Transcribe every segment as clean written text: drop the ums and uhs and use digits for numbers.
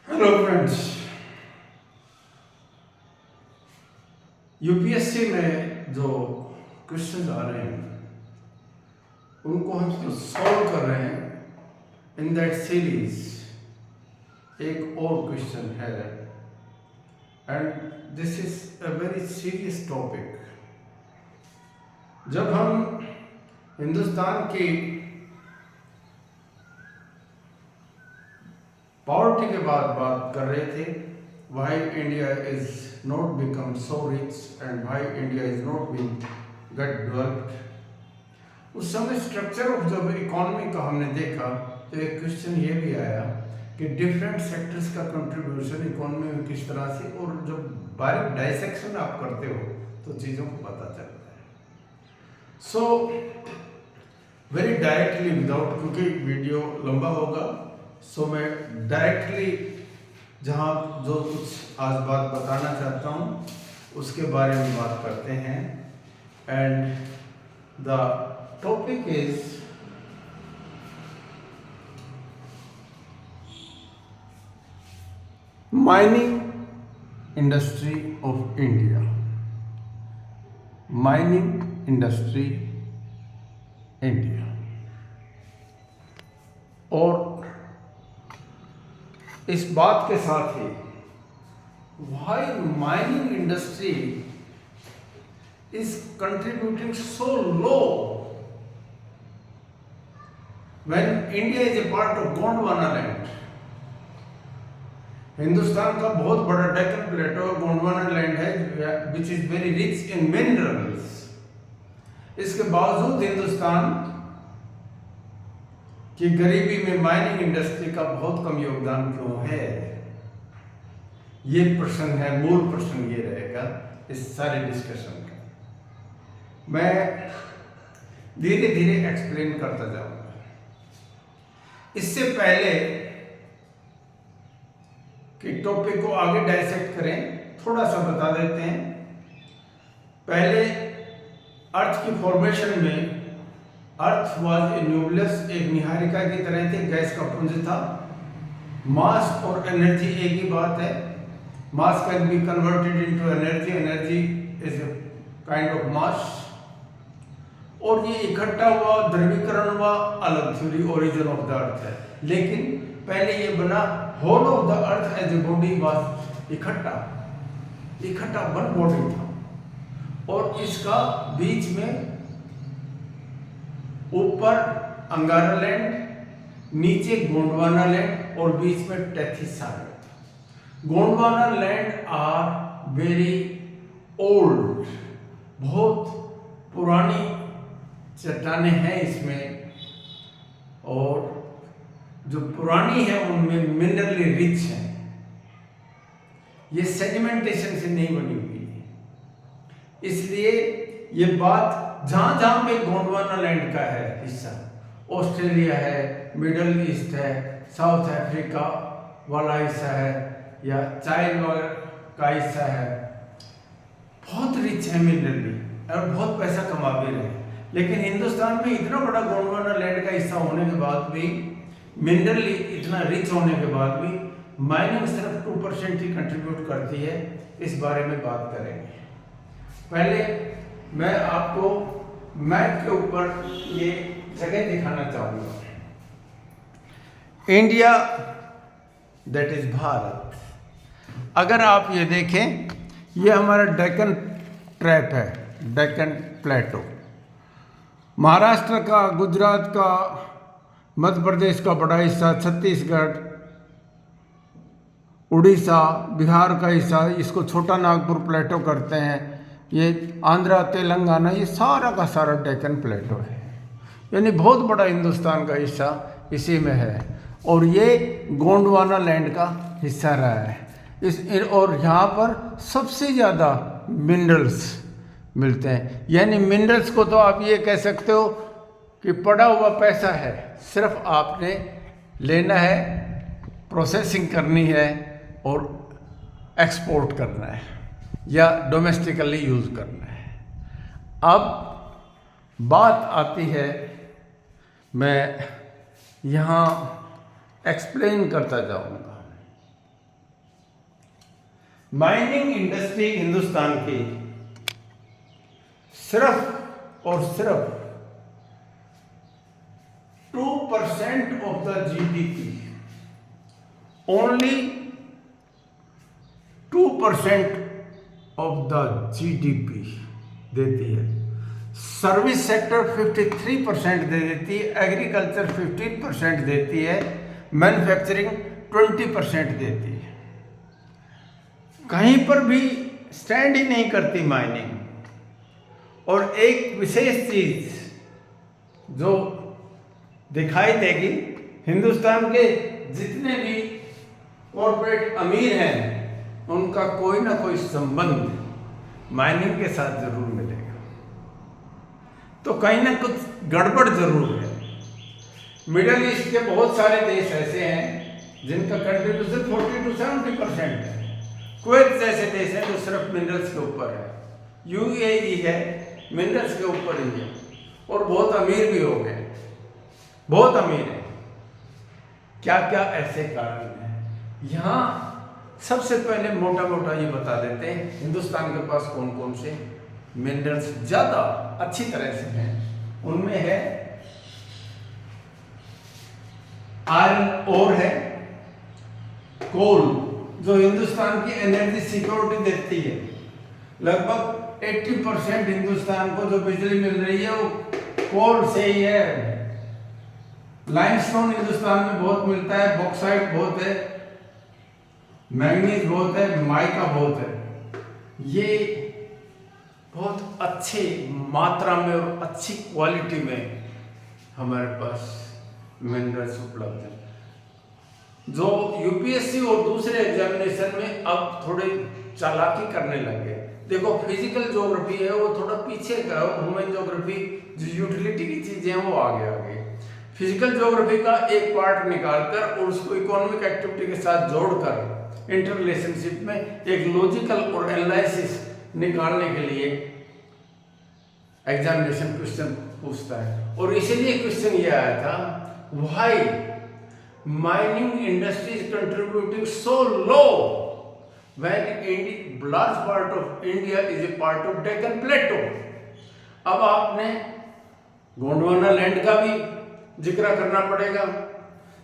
Hello friends. UPSC में जो question आ रहे हैं उनको हम जो सॉल्व कर रहे हैं इन दैट सीरीज एक और क्वेश्चन है and this is a very serious topic. जब हम हिंदुस्तान की पॉवर्टी के बाद बात कर रहे थे, why India is not become so rich and why India is not being get developed, उस समय स्ट्रक्चर ऑफ जब इकोनॉमी का हमने देखा तो एक क्वेश्चन ये भी आया कि डिफरेंट सेक्टर्स का कंट्रीब्यूशन इकोनॉमी में किस तरह से, और जब बारीक डाइसेक्शन आप करते हो तो चीज़ों को पता चलता है। सो वेरी डायरेक्टली विदाउट, क्योंकि वीडियो लंबा होगा, सो मैं डायरेक्टली जहाँ जो कुछ आज बात बताना चाहता हूँ उसके बारे में बात करते हैं। And the topic is mining industry of India. Mining industry India. और इस बात के साथ ही why mining industry is contributing so low when India is a part of Gondwana land। Hindustan का बहुत बड़ा डेक्कन प्लेटो गोंडवाना लैंड है which is very rich in minerals. इसके बावजूद हिंदुस्तान कि गरीबी में माइनिंग इंडस्ट्री का बहुत कम योगदान क्यों है, ये प्रश्न है, मूल प्रश्न ये रहेगा इस सारे डिस्कशन का। मैं धीरे धीरे एक्सप्लेन करता जाऊंगा। इससे पहले कि टॉपिक को आगे डाइसेक्ट करें, थोड़ा सा बता देते हैं। पहले अर्थ की फॉर्मेशन में अर्थ वाज ए न्यूक्लियस, एक निहारिका की तरह थे, गैस का पुंज था। मास और एनर्जी एक ही बात है। Mass can be converted into energy, energy is a kind of mass. और ये इकट्ठा हुआ, द्रवीकरण हुआ, अलग theory origin of the earth है। लेकिन पहले ये बना whole of the earth as a body was इकट्ठा वन बॉडी था। और इसका बीच में ऊपर अंगारा लैंड, नीचे गोंडवाना लैंड और बीच में टेथिस सागर। Gondwana land are very old, बहुत पुरानी चट्टानें हैं इसमें, और जो पुरानी है उनमें मिनरली रिच है। ये सेडिमेंटेशन से नहीं बनी हुई है। इसलिए ये बात जहां जहां पे गोंडवाना लैंड का है हिस्सा, ऑस्ट्रेलिया है, मिडल ईस्ट है, साउथ अफ्रीका वाला हिस्सा है, या चाइना का हिस्सा है, बहुत रिच है मिनरली और बहुत पैसा कमा भी रहे हैं। लेकिन हिंदुस्तान में इतना बड़ा गोंडवाना लैंड का हिस्सा होने के बाद भी, मिनरली इतना रिच होने के बाद भी, माइनिंग सिर्फ 2% ही कंट्रीब्यूट करती है। इस बारे में बात करेंगे। पहले मैं आपको मैप के ऊपर ये जगह दिखाना चाहूंगा। India that is Bharat. अगर आप ये देखें, ये हमारा डेक्कन ट्रैप है, डेक्कन प्लेटो। महाराष्ट्र का, गुजरात का, मध्य प्रदेश का बड़ा हिस्सा, छत्तीसगढ़, उड़ीसा, बिहार का हिस्सा, इसको छोटा नागपुर प्लेटो करते हैं। ये आंध्रा, तेलंगाना, ये सारा का सारा डेक्कन प्लेटो है। यानी बहुत बड़ा हिंदुस्तान का हिस्सा इसी में है। और ये गोंडवाना लैंड का हिस्सा रहा है। और यहाँ पर सबसे ज़्यादा मिनरल्स मिलते हैं। यानी मिनरल्स को तो आप ये कह सकते हो कि पड़ा हुआ पैसा है, सिर्फ आपने लेना है, प्रोसेसिंग करनी है और एक्सपोर्ट करना है या डोमेस्टिकली यूज़ करना है। अब बात आती है, मैं यहाँ एक्सप्लेन करता जाऊँगा। माइनिंग इंडस्ट्री हिंदुस्तान की सिर्फ और सिर्फ 2% of the GDP, only 2% of the GDP देती है। सर्विस सेक्टर 53% दे देती है, एग्रीकल्चर 15% देती है, मैन्युफैक्चरिंग 20% देती है। कहीं पर भी स्टैंड ही नहीं करती माइनिंग। और एक विशेष चीज जो दिखाई देगी, हिंदुस्तान के जितने भी कॉर्पोरेट अमीर हैं उनका कोई ना कोई संबंध माइनिंग के साथ जरूर मिलेगा। तो कहीं ना कुछ गड़बड़ जरूर है। मिडिल ईस्ट के बहुत सारे देश ऐसे हैं जिनका कंट्रीब्यूशन 40 to 70% है। कुवैत जैसे देश हैं जो सिर्फ मिनरल्स के ऊपर है। यूएई है, मिनरल्स के ऊपर ही है, और बहुत अमीर भी हो गए, बहुत अमीर है। क्या क्या ऐसे कारण हैं? यहाँ सबसे पहले मोटा मोटा ये बता देते हैं हिंदुस्तान के पास कौन कौन से मिनरल्स ज्यादा अच्छी तरह से हैं। उनमें है आयरन ओर है, कोल जो हिंदुस्तान की एनर्जी सिक्योरिटी देती है। लगभग 80% हिंदुस्तान को जो बिजली मिल रही है वो कोल से ही है। लाइमस्टोन हिंदुस्तान में बहुत मिलता है, बॉक्साइट बहुत है, मैंगनीज बहुत है, माइका बहुत है। ये बहुत अच्छे मात्रा में और अच्छी क्वालिटी में हमारे पास मिनरल्स उपलब्ध है, जो यूपीएससी और दूसरे एग्जामिनेशन में अब थोड़े चालाकी करने लगे। देखो फिजिकल ज्योग्राफी है वो थोड़ा पीछे का, ह्यूमन ज्योग्राफी जो यूटिलिटी की चीजें हैं वो आगे आ गई। फिजिकल ज्योग्राफी का एक पार्ट निकालकर और उसको इकोनॉमिक एक्टिविटी के साथ जोड़कर इंटर रिलेशनशिप में एक लॉजिकल और एनालिसिस निकालने के लिए एग्जामिनेशन क्वेश्चन पूछता है। और इसीलिए क्वेश्चन ये आया था, why mining industry is contributing so low when large part of India is a part of Deccan plateau. अब आपने गोंडवाना लैंड का भी जिक्र करना पड़ेगा,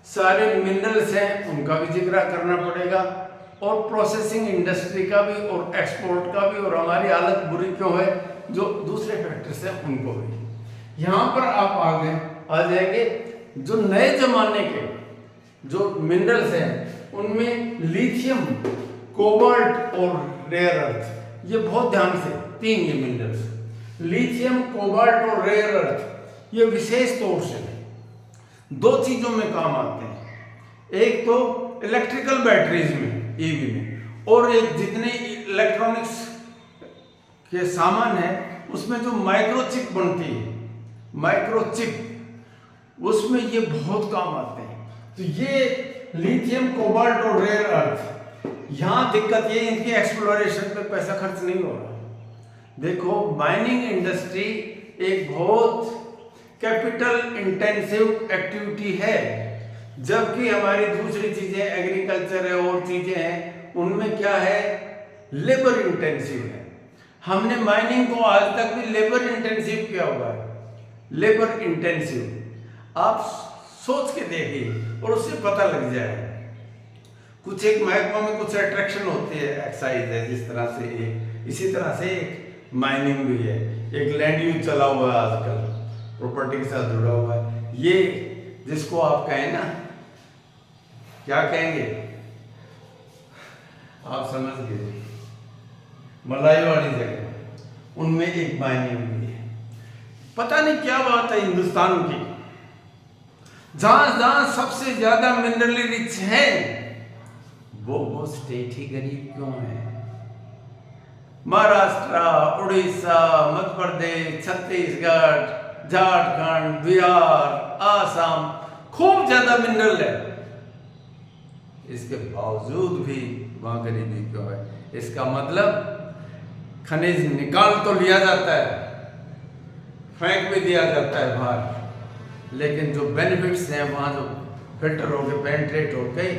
सारे मिनरल्स हैं उनका भी जिक्र करना पड़ेगा, और प्रोसेसिंग इंडस्ट्री का भी और एक्सपोर्ट का भी, और हमारी हालत बुरी क्यों है जो दूसरे फैक्टर्स हैं उनको भी। यहाँ पर आप आगे आ जाएंगे जो नए जमाने के जो मिनरल्स हैं उनमें लिथियम, कोबाल्ट और रेयर अर्थ, ये बहुत ध्यान से तीन ये मिनरल्स लिथियम, कोबाल्ट और रेयर अर्थ ये विशेष तौर से दो चीजों में काम आते हैं। एक तो इलेक्ट्रिकल बैटरीज में, ईवी में, और एक जितने इलेक्ट्रॉनिक्स के सामान है उसमें जो माइक्रोचिप बनती है, माइक्रोचिप, उसमें ये बहुत काम आते हैं। तो ये लिथियम, कोबाल्ट और रेयर अर्थ, यहां दिक्कत ये इनकी एक्सप्लोरेशन पे पैसा खर्च नहीं हो रहा। देखो माइनिंग इंडस्ट्री एक बहुत कैपिटल इंटेंसिव एक्टिविटी है, जबकि हमारी दूसरी चीजें एग्रीकल्चर है और चीजें हैं उनमें क्या है, लेबर इंटेंसिव है। हमने माइनिंग को आज तक भी लेबर इंटेंसिव किया हुआ है, लेबर इंटेंसिव। आप सोच के देखिए और उससे पता लग जाए। कुछ एक महकमा में कुछ अट्रैक्शन होती है, एक्साइज है, जिस तरह से ये, इसी तरह से एक माइनिंग भी है। एक लैंड यूज चला हुआ है आजकल, प्रॉपर्टी के साथ जुड़ा हुआ है। ये जिसको आप कहें ना, क्या कहेंगे आप समझ गए, मलाई वाली जगह, उनमें एक माइनिंग भी है। पता नहीं क्या बात है हिंदुस्तान की, जहां जहां सबसे ज्यादा मिनरली रिच है वो स्टेट ही गरीब क्यों है। महाराष्ट्र, उड़ीसा, मध्य प्रदेश, छत्तीसगढ़, झारखंड, बिहार, आसाम खूब ज्यादा मिनरल है, इसके बावजूद भी वहां गरीबी क्यों है। इसका मतलब खनिज निकाल तो लिया जाता है, फेंक भी दिया जाता है बाहर, लेकिन जो बेनिफिट्स हैं वहां जो फिल्टर हो गए, पेनिट्रेट हो गए,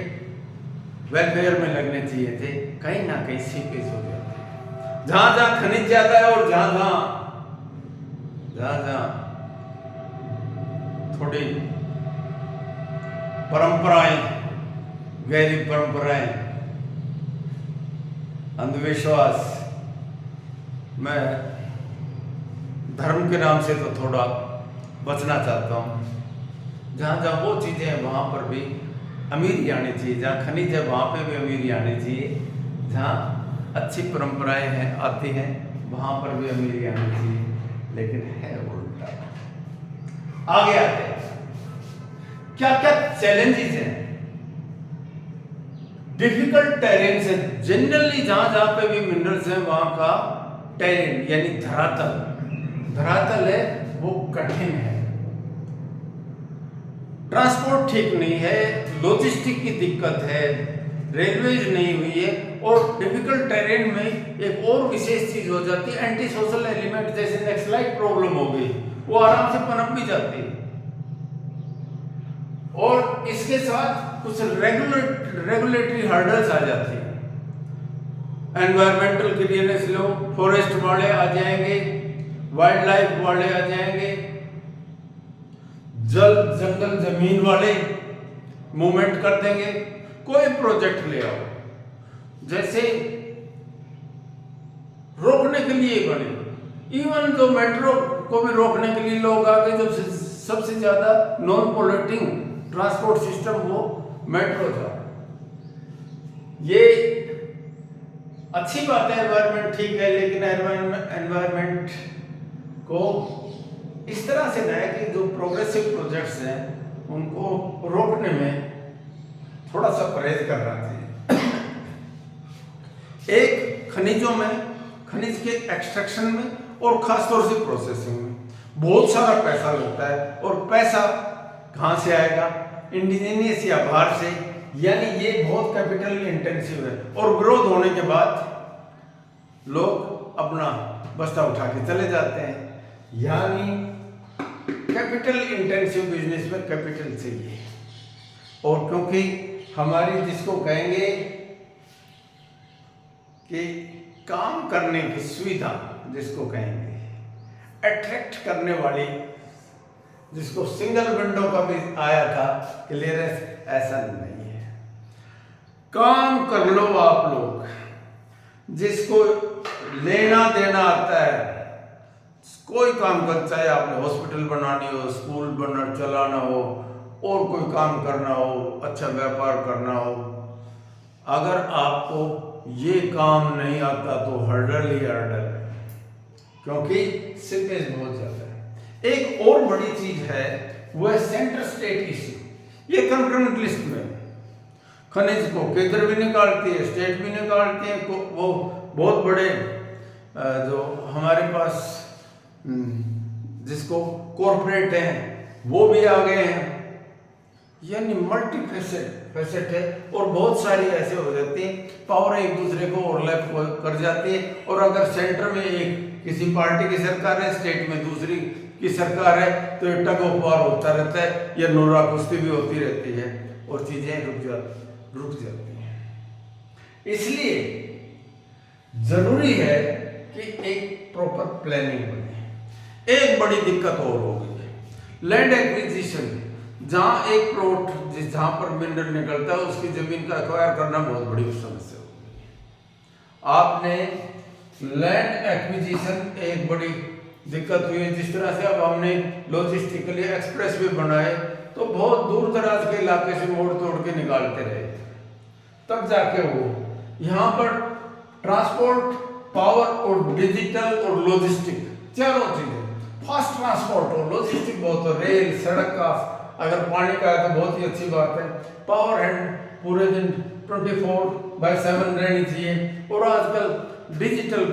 वेलफेयर में लगने चाहिए थे, कहीं ना कहीं सीपेज हो जाते हैं। जहां जहां खनिज ज्यादा है और जहां जहां थोड़ी परंपराएं, गहरी परंपराएं, अंधविश्वास, मैं धर्म के नाम से तो थोड़ा बचना चाहता हूँ। जहाँ जहाँ वो चीज़ें हैं वहाँ पर भी अमीरी आनी चाहिए, जहाँ खनिज है वहाँ पे भी अमीरी आनी चाहिए, जहाँ अच्छी परंपराएं हैं आती हैं वहाँ पर भी अमीरी आनी चाहिए, लेकिन है उल्टा। आगे आते हैं, क्या क्या चैलेंजेस हैं। डिफिकल्ट टेरेन से, जनरली जहाँ जहाँ पे भी मिनरल्स हैं वहाँ का टेरेन यानी धरातल है वो कठिन है, ट्रांसपोर्ट ठीक नहीं है, लॉजिस्टिक की दिक्कत है, रेलवेज नहीं हुई है, और डिफिकल्ट टेरेन में एक और विशेष चीज हो जाती है, एंटी सोशल एलिमेंट जैसे नेक्सलाइट प्रॉब्लम हो गई, वो आराम से पनप भी जाती है। और इसके साथ कुछ रेगुलेटरी हर्डल्स आ जाती है। एनवायरमेंटल क्लियरेंस लो, फॉरेस्ट वाले आ जाएंगे, वाइल्ड लाइफ वाले आ जाएंगे, जंगल जमीन वाले मूवमेंट कर देंगे। कोई प्रोजेक्ट ले आओ, जैसे रोकने के लिए बने, इवन जो मेट्रो को भी रोकने के लिए लोग आगे, जब सबसे ज्यादा नॉन पोल्यूटिंग ट्रांसपोर्ट सिस्टम वो मेट्रो था। ये अच्छी बात है, एनवायरनमेंट ठीक है, लेकिन एनवायरनमेंट को इस तरह से ना है कि जो प्रोग्रेसिव प्रोजेक्ट्स हैं उनको रोकने में थोड़ा सा परहेज करना चाहिए। एक खनिजों में, खनिज के एक्सट्रैक्शन में और खासतौर से प्रोसेसिंग में बहुत सारा पैसा लगता है, और पैसा कहाँ से आएगा? इंडिजीनियस या बाहर से, यानी ये बहुत कैपिटल इंटेंसिव है। और विरोध होने के बाद लोग अपना बस्ता उठा के चले जाते हैं, यानी कैपिटल इंटेंसिव बिजनेस में कैपिटल चाहिए। और क्योंकि हमारी जिसको कहेंगे कि काम करने की सुविधा, जिसको कहेंगे अट्रैक्ट करने वाली, जिसको सिंगल विंडो का भी आया था क्लियरेंस, ऐसा नहीं है। काम कर लो आप लोग, जिसको लेना देना आता है, कोई काम कर, चाहे आपने हॉस्पिटल बनानी हो, स्कूल बनना चलाना हो, और कोई काम करना हो, अच्छा व्यापार करना हो, अगर आपको ये काम नहीं आता तो हर्डल ही हर्डल है, क्योंकि सीपेज बहुत ज्यादा है। एक और बड़ी चीज है वो है सेंटर स्टेट इश्यू। ये कंकरेंट लिस्ट में खनिज को केंद्र भी निकालती है, स्टेट भी निकालती है, वो बहुत बड़े जो हमारे पास जिसको कॉर्पोरेट हैं वो भी आ गए हैं, यानी मल्टी फैसेट है, और बहुत सारी ऐसे हो जाती हैं, पावर एक दूसरे को ओवरलैप कर जाती है। और अगर सेंटर में एक किसी पार्टी की सरकार है, स्टेट में दूसरी की सरकार है, तो ये टग ऑफ वार होता रहता है, या नोरा कुश्ती भी होती रहती है, और चीजें रुक जाती हैं। इसलिए जरूरी है कि एक प्रॉपर प्लानिंग बने। एक बड़ी दिक्कत और हो गई, लैंड एक्विजिशन। जहां एक प्लॉट जहां पर मिनरल निकलता है, उसकी जमीन का एक्वायर करना बहुत बड़ी समस्या होगी। आपने लैंड एक्विजिशन एक बड़ी दिक्कत हुई है। जिस तरह से अब हमने लॉजिस्टिकली एक्सप्रेस भी बनाए, तो बहुत दूर दराज के इलाके से मोड़ तोड़ के निकालते रहे, तब जाके वो यहाँ पर ट्रांसपोर्ट, पावर और डिजिटल और लॉजिस्टिक चारों चीजें, फास्ट ट्रांसपोर्ट और लॉजिस्टिक बहुत हो, रेल, सड़क का, अगर पानी का है तो बहुत ही अच्छी बात है, पावर हैंड पूरे दिन 24/7 रहनी चाहिए, और आजकल डिजिटल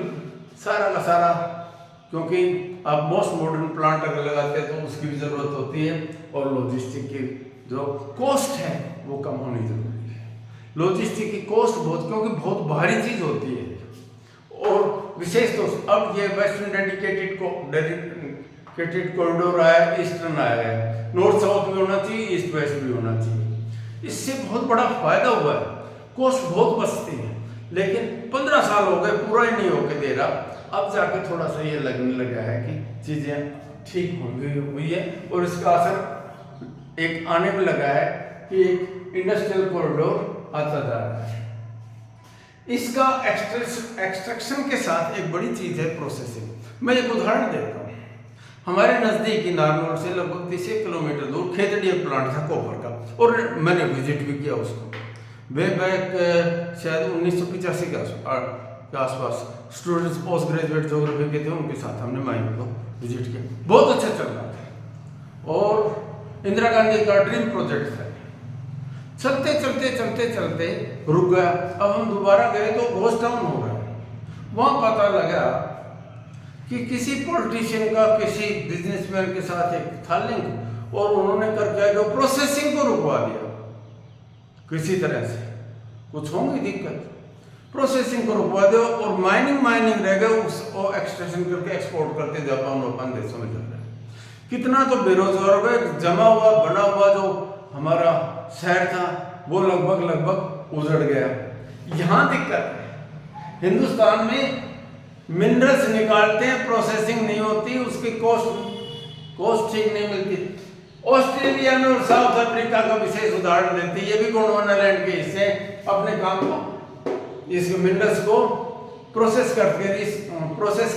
सारा का सारा, क्योंकि आप मोस्ट मॉडर्न प्लांट अगर लगाते हैं तो उसकी भी जरूरत होती है, और लॉजिस्टिक की जो कॉस्ट है वो कम होनी जरूरी है। लॉजिस्टिक की कॉस्ट बहुत, क्योंकि बहुत भारी चीज होती है, और विशेष तो अब ये वेस्टर्न डेडिकेटेड कॉरिडोर आया, ईस्टर्न आया है, नॉर्थ साउथ भी होना चाहिए, ईस्ट वेस्ट भी होना चाहिए। इससे बहुत बड़ा फायदा हुआ है, कॉस्ट बहुत बचती है, लेकिन 15 साल हो गए पूरा ही नहीं होके दे रहा। अब जाके थोड़ा सा ये लगने लगा है कि चीज़ें ठीक हुई है और इसका असर एक आने पे लगा है कि एक इंडस्ट्रियल कॉरिडोर आता जा रहा है। इसका एक्सट्रैक्शन के साथ एक बड़ी चीज़ है प्रोसेसिंग। मैं एक उदाहरण देता हूँ। हमारे नज़दीक नारनौल से लगभग 30 किलोमीटर दूर खेतड़ी एक प्लांट था कॉपर का, और मैंने विजिट भी किया उसको। वे बैक शायद 1985 के आसपास स्टूडेंट्स पोस्ट ग्रेजुएट ज्योग्राफी के थे, उनके साथ हमने माइनिंग को विजिट किया। बहुत अच्छा चल रहा था और इंदिरा गांधी का ड्रीम प्रोजेक्ट था। चलते चलते चलते चलते रुक गया। अब हम दोबारा गए तो घोस्ट टाउन हो गया। वहाँ पता लगा कि किसी पॉलिटिशियन का किसी बिजनेसमैन के साथ एक था लिंक, और उन्होंने कर क्या कि प्रोसेसिंग को रुकवा दिया किसी तरह से। कुछ होंगी दिक्कत, प्रोसेसिंग को रुकवा दो और माइनिंग रह गए, उसको एक्सट्रैक्शन करके एक्सपोर्ट करते जापान देशों में चल रहे हैं। कितना तो बेरोजगार हो गए। जमा हुआ बना हुआ जो हमारा शहर था वो लगभग उजड़ गया। यहाँ दिक्कत है, हिंदुस्तान में मिनरल्स निकालते हैं, प्रोसेसिंग नहीं होती, उसकी कॉस्ट ठीक नहीं मिलती। ऑस्ट्रेलिया में और साउथ अफ्रीका का विशेष उदाहरण देते हैं। ये भी गोंडवाना लैंड के हिस्से अपने काम को, इस मिनरल्स को प्रोसेस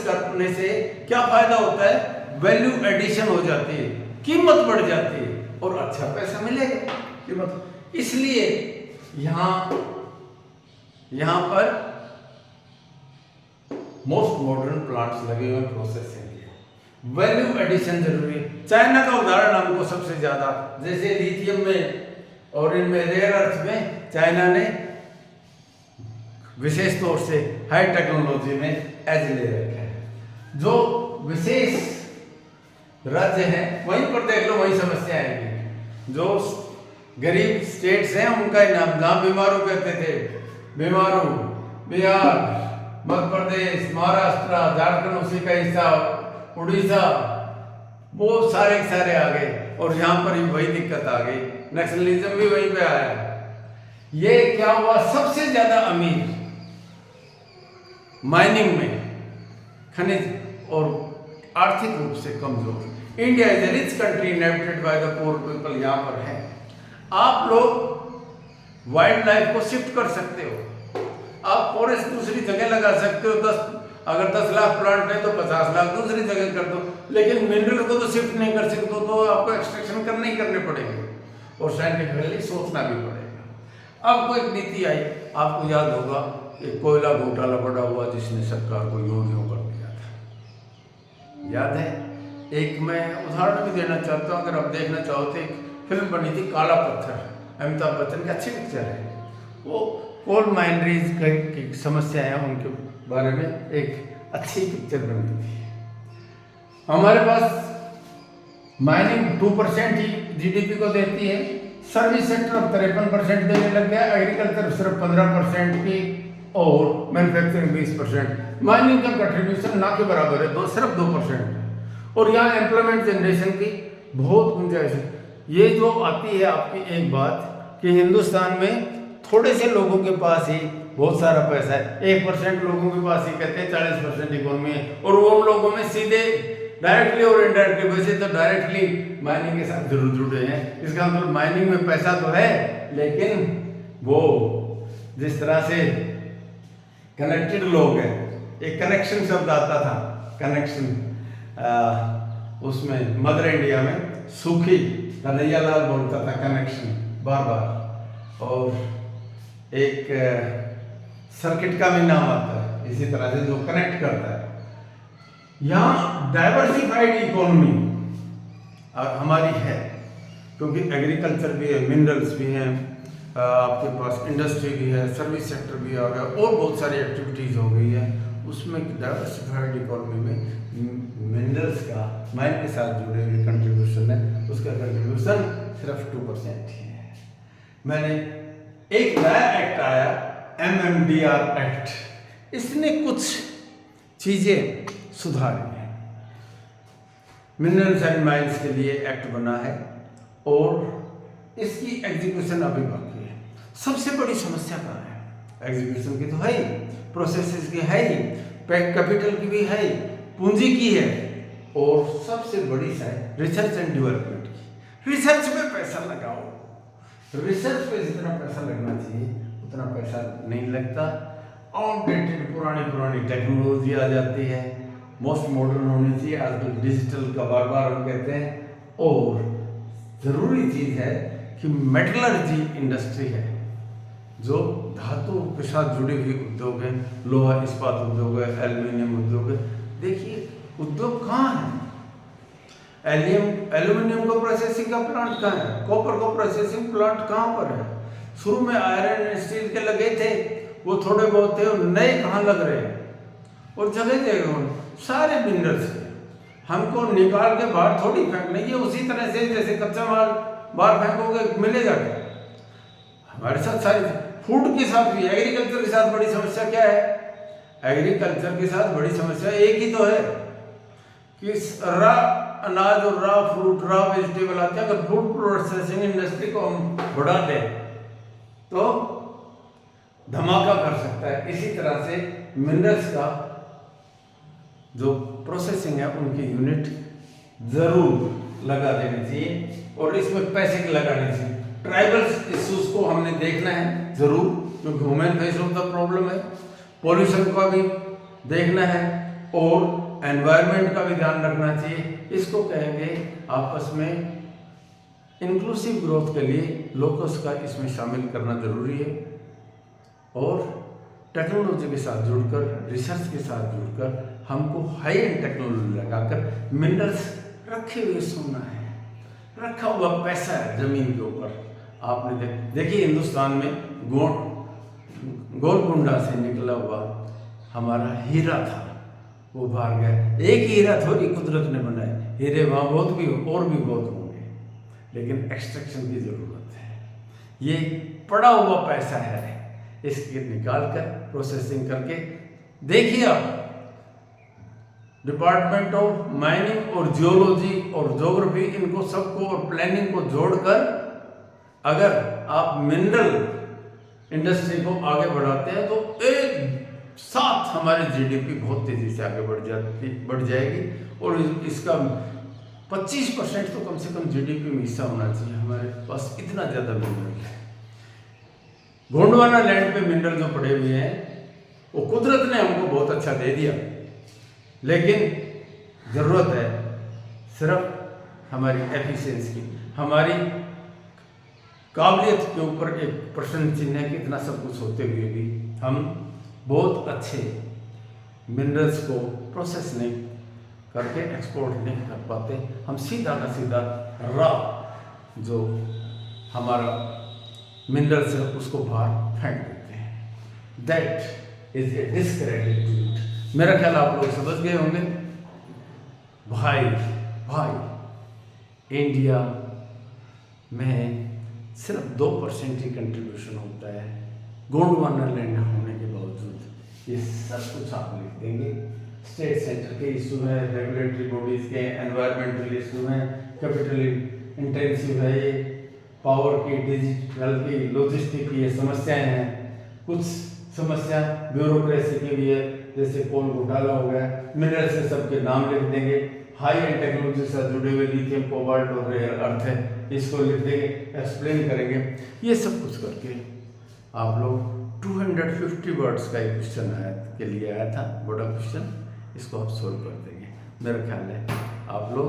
करने से क्या फायदा होता है, वैल्यू एडिशन हो जाती है, कीमत बढ़ जाती है और अच्छा पैसा मिलेगा कीमत। इसलिए यहाँ पर मोस्ट मॉडर्न प्लांट्स लगे हुए प्रोसेसिंग के, वैल्यू एडिशन जरूरी है। चाइना का उदाहरण हमको सबसे ज्यादा, जैसे लिथियम में और इनमें रेयर अर्थ में चाइना ने विशेष तौर से हाई टेक्नोलॉजी में एज ले रखा है। जो विशेष राज्य हैं वहीं पर देख लो, वही समस्या आएगी। जो गरीब स्टेट्स हैं उनका नाम, जहाँ बीमारू कहते थे, बीमारू, बिहार, मध्य प्रदेश, महाराष्ट्र, झारखंड उसी का हिस्सा, उड़ीसा, वो सारे आ गए और यहाँ पर ही वही दिक्कत आ गई। नक्सलिज्म भी वहीं पे आया। ये क्या हुआ, सबसे ज्यादा अमीर माइनिंग में, खनिज और आर्थिक रूप से कमजोर। India is A rich country inhabited by the poor people, यहाँ पर है। आप लोग वाइल्ड लाइफ को शिफ्ट कर सकते हो, आप फॉरेस्ट दूसरी जगह लगा सकते हो। अगर 10 लाख प्लांट है तो 50 लाख दूसरी जगह कर दो, लेकिन मिनरल को तो शिफ्ट नहीं कर सकते, तो आपको एक्सट्रैक्शन करने पड़ेंगे और साइंटिफिकली सोचना भी पड़ेगा। अब कोई नीति आई, आपको याद होगा एक कोयला घोटाला बड़ा हुआ जिसने सरकार को यूं कर दिया था, याद है। एक मैं उदाहरण भी देना चाहता हूँ, अगर आप देखना चाहो तो एक फिल्म बनी थी काला पत्थर, अमिताभ बच्चन की, अच्छी पिक्चर है। वो कोल माइनरीज की समस्या है, उनके बारे में एक अच्छी पिक्चर बनी थी। हमारे पास माइनिंग 2% ही जीडीपी को देती है, सर्विस सेक्टर अब 53% देने लग गया, एग्रीकल्चर सिर्फ 15% की और मैन्युफैक्चरिंग 20%। माइनिंग का कंट्रीब्यूशन ना के बराबर है, सिर्फ 2%। और यहाँ एम्प्लॉयमेंट जनरेशन की बहुत गुंजाइश है। ये जो आती है आपकी एक बात कि हिंदुस्तान में थोड़े से लोगों के पास ही बहुत सारा पैसा है, 1% लोगों के पास ही कहते हैं 40% इकोनॉमी है, और वो लोगों में सीधे डायरेक्टली और इनडायरेक्टली, वैसे तो डायरेक्टली माइनिंग के साथ जरूर जुड़े हैं। इसका मतलब माइनिंग में पैसा तो है, लेकिन वो जिस तरह से कनेक्टेड लोग हैं, एक कनेक्शन शब्द आता था, कनेक्शन, उसमें मदर इंडिया में सूखी कन्हैया लाल बोलता था कनेक्शन बार बार, और एक सर्किट का भी नाम आता है इसी तरह से जो कनेक्ट करता है। यहाँ डाइवर्सिफाइड इकोनॉमी हमारी है, क्योंकि एग्रीकल्चर भी है, मिनरल्स भी हैं, आपके पास इंडस्ट्री भी है, सर्विस सेक्टर भी आ गया और बहुत सारी एक्टिविटीज़ हो गई है। उसमें डाइवर्सिफाइड इकोनॉमी में मिनरल्स का माइन के साथ जुड़े हुए कंट्रीब्यूशन है, उसका कंट्रीब्यूशन सिर्फ 2% ही है। मैंने एक नया एक्ट आया, MMDR एक्ट, इसने कुछ चीज़ें सुधारी हैं। मिनरल्स एंड माइंस के लिए एक्ट बना है और इसकी एग्जीक्यूशन अभी बाकी है। सबसे बड़ी समस्या कहाँ है? एग्जीक्यूशन की तो है ही, प्रोसेसेस की है ही, कैपिटल की भी है ही, पूंजी की है, और सबसे बड़ी है रिसर्च एंड डेवलपमेंट की। रिसर्च में पैसा लगाओ, रिसर्च पे जितना पैसा लगना चाहिए उतना पैसा नहीं लगता। आउटडेटेड पुरानी टेक्नोलॉजी आ जाती है, मोस्ट मॉडर्न होनी चाहिए, आजकल डिजिटल का बार बार हम कहते हैं। और ज़रूरी चीज़ है कि मेटलर्जी इंडस्ट्री है, जो धातु के साथ जुड़े हुए उद्योग हैं, लोहा इस्पात उद्योग है, एल्यूमिनियम उद्योग है। देखिए उद्योग कहाँ है, एल्यूमिनियम को प्रोसेसिंग का प्लांट कहाँ है, कॉपर को प्रोसेसिंग प्लांट कहाँ पर है। शुरू में आयरन एंड स्टील के लगे थे, वो थोड़े बहुत थे, और नए कहाँ लग रहे हैं, और जगह जगह सारे मिनरल्स हमको निकाल के बाहर थोड़ी फेंकना, ये उसी तरह से जैसे कच्चा माल बाहर फेंकोगे मिलेगा क्या। हमारे साथ सारी फूड के साथ भी, एग्रीकल्चर के साथ बड़ी समस्या क्या है, एग्रीकल्चर के साथ बड़ी समस्या एक ही तो है कि रा अनाज और रा फ्रूट, रा वेजिटेबल आते हैं। अगर फूड प्रोसेसिंग इंडस्ट्री को हम बढ़ा दें तो धमाका कर सकता है। इसी तरह से मिनरल्स का जो प्रोसेसिंग है उनकी यूनिट जरूर लगा देनी चाहिए, और इसमें पैसे की लगानी चाहिए। ट्राइबल इश्यूज को हमने देखना है जरूर, क्योंकि human face of the problem है। पॉल्यूशन का भी देखना है, और एनवायरनमेंट का भी ध्यान रखना चाहिए। इसको कहेंगे आपस में इंक्लूसिव ग्रोथ के लिए लोकस का इसमें शामिल करना जरूरी है, और टेक्नोलॉजी के साथ जुड़कर, रिसर्च के साथ जुड़कर हमको हाई एंड टेक्नोलॉजी लगाकर मिनरल्स रखे हुए सोना है, रखा हुआ पैसा है जमीन के ऊपर। आपने देखिए हिंदुस्तान में गोलकुंडा से निकला हुआ हमारा हीरा था, वो बाहर गया। एक ही हीरा थोड़ी कुदरत ने बनाए, हीरे वहाँ बहुत भी और भी बहुत होंगे, लेकिन एक्सट्रैक्शन की जरूरत है। ये पड़ा हुआ पैसा है, इसके निकाल कर प्रोसेसिंग करके देखिए आप डिपार्टमेंट ऑफ माइनिंग और जियोलॉजी और ज्योग्राफी, इनको सबको और प्लानिंग को जोड़कर अगर आप मिनरल इंडस्ट्री को आगे बढ़ाते हैं तो एक साथ हमारी जीडीपी बहुत तेजी से आगे बढ़ जाएगी, और इसका 25% तो कम से कम जीडीपी में हिस्सा होना चाहिए। हमारे पास इतना ज़्यादा मिनरल है। गोंडवाना लैंड पे मिनरल जो पड़े हुए हैं वो कुदरत ने हमको बहुत अच्छा दे दिया, लेकिन ज़रूरत है सिर्फ हमारी एफिशिएंसी की, हमारी काबिलियत के ऊपर एक प्रश्न चिन्ह है कि इतना सब कुछ होते हुए भी हम बहुत अच्छे मिनरल्स को प्रोसेस नहीं करके एक्सपोर्ट नहीं कर पाते। हम सीधा ना सीधा रॉ जो हमारा मिनरल्स है उसको बाहर फेंक देते हैं। That is a discredit. मेरा ख्याल आप लोग समझ गए होंगे। भाई इंडिया में सिर्फ 2% ही कंट्रीब्यूशन होता है गोंडवाना लैंड होने के बावजूद। ये सब कुछ आप लिख देंगे। स्टेट सेंटर के इशू है, रेगुलेटरी बॉडीज के, एनवायरमेंटल इशू हैं, कैपिटल इंटेंसिव है, ये पावर की, डिजिटल की, लॉजिस्टिक की ये समस्याएं हैं। कुछ समस्या ब्यूरोक्रेसी की भी है, जैसे कोल घोटाला हो गया। मिनरल से सबके नाम लिख देंगे। हाई एंड टेक्नोलॉजी से जुड़े हुए लिथियम, कोबाल्ट और रेयर अर्थ है, इसको लिख देंगे, एक्सप्लेन करेंगे। ये सब कुछ करके आप लोग 250 वर्ड्स का एक क्वेश्चन के लिए आया था, बड़ा क्वेश्चन, इसको आप सोल्व कर देंगे। मेरा ख्याल है आप लोग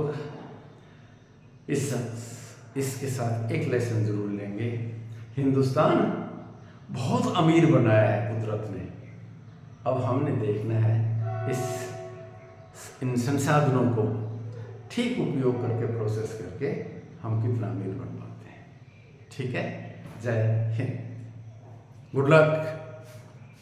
इसके साथ एक लेसन जरूर लेंगे। हिंदुस्तान बहुत अमीर बनाया है कुदरत ने, अब हमने देखना है इन संसाधनों को ठीक उपयोग करके, प्रोसेस करके हम कितना अमीर बन पाते हैं। ठीक है, जय हिंद, गुड लक।